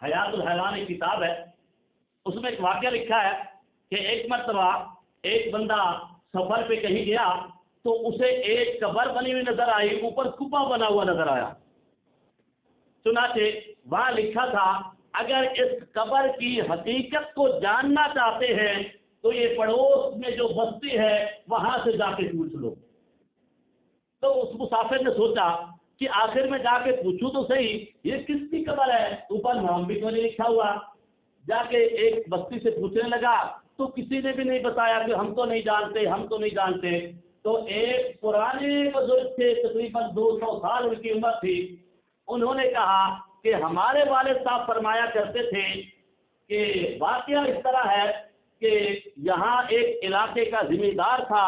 حیات الحیوان ایک کتاب ہے، اس میں ایک واقعہ لکھا ہے کہ ایک مرتبہ ایک بندہ سفر پہ کہیں گیا تو اسے ایک قبر بنی ہوئی نظر آئی، اوپر کپا بنا ہوا نظر آیا۔ چنانچہ وہاں لکھا تھا اگر اس قبر کی حقیقت کو جاننا چاہتے ہیں تو یہ پڑوس میں جو بستی ہے وہاں سے جا کے پوچھ لو۔ تو اس مسافر نے سوچا کہ آخر میں جا کے پوچھوں تو صحیح یہ کس کی قبر ہے، اوپر نام بھی تو نہیں لکھا ہوا۔ جا کے ایک بستی سے پوچھنے لگا تو کسی نے بھی نہیں بتایا کہ ہم تو نہیں جانتے، ہم تو نہیں جانتے۔ تو ایک پرانے بزرگ تھے، تقریباً 200 سال ان کی عمر تھی، انہوں نے کہا کہ ہمارے والد صاحب فرمایا کرتے تھے کہ واقعہ اس طرح ہے کہ یہاں ایک علاقے کا ذمہ دار تھا،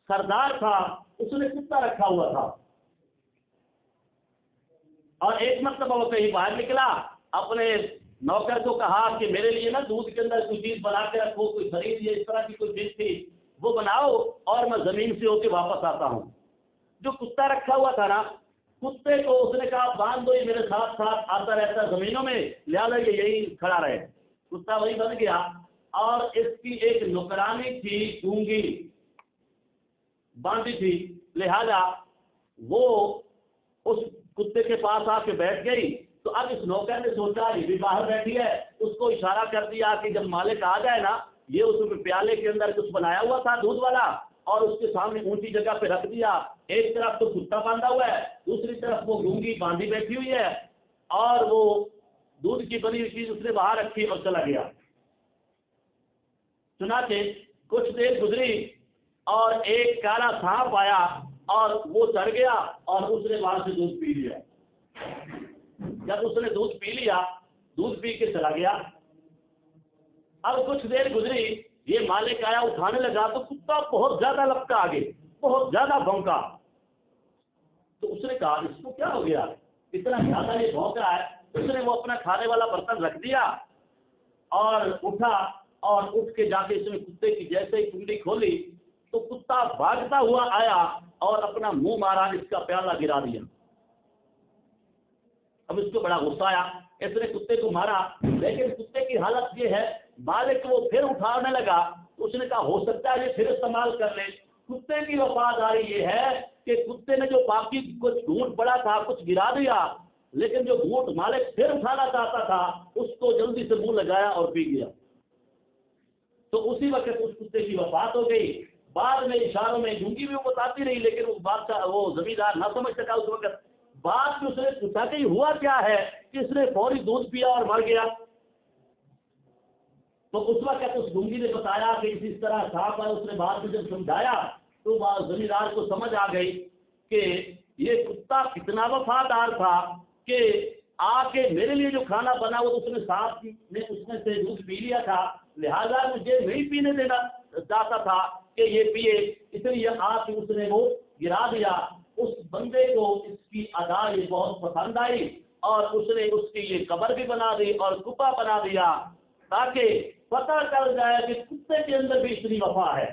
سردار تھا، اس نے کتا رکھا ہوا تھا، اور ایک مرتبہ وہ کہیں باہر نکلا، اپنے نوکر کو کہا کہ میرے لیے نا دودھ کے اندر کوئی چیز بنا کے رکھو، کوئی خرید یا اس طرح کی کوئی چیز تھی وہ بناؤ اور میں زمین سے ہو کے واپس آتا ہوں۔ جو کتا رکھا ہوا تھا نا، کتے کو اس نے کہا باندھ دو، یہ میرے ساتھ ساتھ آتا رہتا ہے زمینوں میں، لہٰذا یہ یہی کھڑا رہے۔ کتا وہی بن گیا، اور اس کی ایک نوکرانی تھی گونگی، باندھی تھی، لہذا وہ اس کتے کے پاس آ کے بیٹھ گئی۔ تو اب اس نوکر نے سوچا یہ بھی باہر بیٹھی ہے، اس کو اشارہ کر دیا کہ جب مالک آ جائے نا، یہ اس پیالے کے اندر کچھ بنایا ہوا تھا دودھ والا، اور اس کے سامنے اونچی جگہ پہ رکھ دیا۔ ایک طرف تو کتا باندھا ہوا ہے، دوسری طرف وہ گونگی باندھی بیٹھی ہوئی ہے، اور وہ دودھ کی بنی ہوئی چیز اس نے باہر رکھی اور چلا گیا۔ چنانچہ کچھ دیر گزری اور ایک کالا سانپ آیا اور وہ چڑھ گیا اور اس نے وہاں سے دودھ پی لیا۔ جب اس نے دودھ پی لیا، دودھ پی کے چلا گیا۔ اب کچھ دیر گزری، یہ مالک آیا، اٹھانے لگا تو کتا بہت زیادہ لپکا آگے، بہت زیادہ بھونکا۔ تو اس نے کہا اس کو کیا ہو گیا، اتنا زیادہ یہ بھونک رہا ہے۔ اس نے وہ اپنا کھانے والا برتن رکھ دیا اور اٹھا، اور اٹھ کے جا کے اس نے کتے کی جیسے ہی کنڈی کھولی تو کتا بھاگتا ہوا آیا اور اپنا منہ مارا، اس کا پیالہ گرا دیا۔ اب اس کو بڑا غصہ آیا، اس نے کتے کو مارا، لیکن کتے کی حالت یہ ہے مالک وہ پھر اٹھانے لگا، اس نے کہا ہو سکتا ہے یہ پھر استعمال کر لے۔ کتے کی وفاداری یہ ہے کہ کتے نے جو باقی کچھ گھونٹ پڑا تھا کچھ گرا دیا، لیکن جو گھونٹ مالک پھر اٹھانا چاہتا تھا اس کو جلدی سے منہ لگایا اور پی گیا۔ تو اسی وقت اس کتے کی وفات ہو گئی۔ بعد میں اشاروں میں گونگی بھی وہ بتاتی رہی، لیکن وہ بادشاہ وہ زمیندار نہ سمجھ سکا اس وقت۔ بعد میں اس نے پوچھا کہ ہوا کیا ہے کہ اس نے فوری دودھ پیا اور مر گیا۔ تو اس وقت اس گونگی نے بتایا کہ اسی طرح صاحب ہے، اس نے بعد میں جب سمجھایا تو زمیندار کو سمجھ آ گئی کہ یہ کتا کتنا وفادار تھا کہ آ کے میرے لیے جو کھانا بنا وہ اس نے ساتھ میں اس میں سے دودھ پی لیا تھا، لہذا مجھے نہیں پینے دینا چاہتا تھا کہ یہ پیے، اس لیے آ کے اس نے وہ گرا دیا۔ اس بندے کو اس کی ادا یہ بہت پسند آئی اور اس نے اس کی یہ قبر بھی بنا دی اور کپا بنا دیا، تاکہ پتہ چل جائے کہ کتے کے اندر بھی اتنی وفا ہے۔